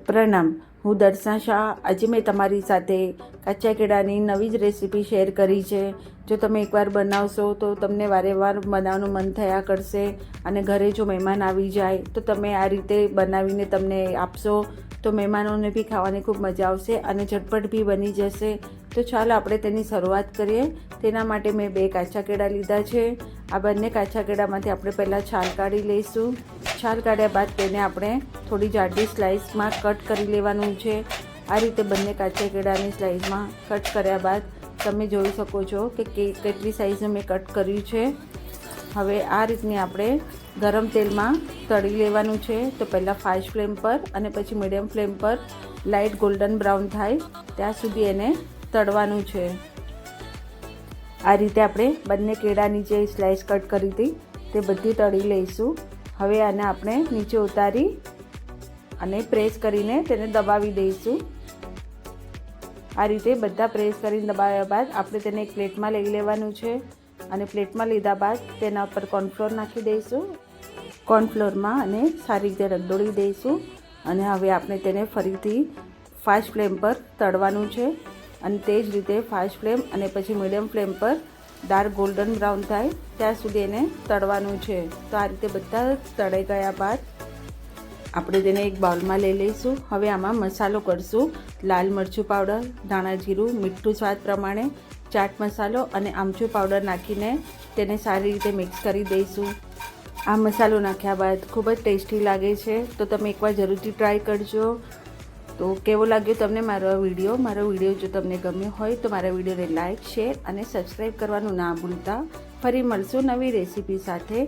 પ્રણામ, હું દર્શના શાહ. આજે મેં તમારી સાથે કાચા કેળાની નવી જ રેસીપી શેર કરી છે. જો તમે એકવાર બનાવશો તો તમને વારેવાર બનાવવાનું મન થયા કરશે. અને ઘરે જો મહેમાન આવી જાય તો તમે આ રીતે બનાવીને તમને આપશો તો મહેમાનોને બી ખાવાની ખૂબ મજા આવશે અને ઝટપટ બી બની જશે. તો ચાલો આપણે તેની શરૂઆત કરીએ. તેના માટે મેં 2 કાચા કેળા લીધા છે. આ બંને કાચા કેળામાંથી આપણે પહેલાં છાલ કાઢી લઈશું. છાલ કાઢ્યા બાદ તેને આપણે થોડી જાડી સ્લાઇસમાં કટ કરી લેવાનું છે. આ રીતે બંને કાચા કેળાની સ્લાઇસમાં કટ કર્યા બાદ તમે જોઈ શકો છો કે કેટલી સાઇઝનું મેં કટ કર્યું છે. હવે આ રીતની આપણે ગરમ તેલમાં તળી લેવાનું છે. તો પહેલાં ફાસ્ટ ફ્લેમ પર અને પછી મીડિયમ ફ્લેમ પર લાઇટ ગોલ્ડન બ્રાઉન થાય ત્યાં સુધી એને તળવાનું છે. આ રીતે આપણે બંને કેળાની જે સ્લાઇસ કટ કરી હતી તે બધી તળી લઈશું. હવે આને આપણે નીચે ઉતારી અને પ્રેસ કરીને તેને દબાવી દઈશું. આ રીતે બધા પ્રેસ કરીને દબાવ્યા બાદ આપણે તેને એક પ્લેટમાં લઈ લેવાનું છે. અને પ્લેટમાં લીધા બાદ તેના ઉપર કોર્નફ્લોર નાખી દઈશું. કોર્નફ્લોરમાં અને સારી રીતે રગદોળી દઈશું. અને હવે આપણે તેને ફરીથી ફાસ્ટ ફ્લેમ પર તળવાનું છે. અને તે જ રીતે ફાસ્ટ ફ્લેમ અને પછી મીડિયમ ફ્લેમ પર ડાર્ક ગોલ્ડન બ્રાઉન થાય ત્યાં સુધી એને તળવાનું છે. તો આ રીતે બધા તળાઈ ગયા બાદ આપણે તેને એક બાઉલમાં લઈ લઈશું. હવે આમાં મસાલો કરશું. લાલ મરચું પાવડર, ધાણા જીરું, મીઠું સ્વાદ પ્રમાણે, ચાટ મસાલો અને આમચૂર પાવડર નાખીને તેને સારી રીતે મિક્સ કરી દઈશું. આ મસાલો નાખ્યા બાદ ખૂબ જ ટેસ્ટી લાગે છે. તો તમે એકવાર જરૂરથી ટ્રાય કરજો. તો કેવો લાગ્યો તમને મારો વિડીયો જો તમને ગમ્યો હોય તો મારા વિડીયોને લાઇક, શેર અને સબસ્ક્રાઈબ કરવાનું ના ભૂલતા. ફરી મળશું નવી રેસીપી સાથે.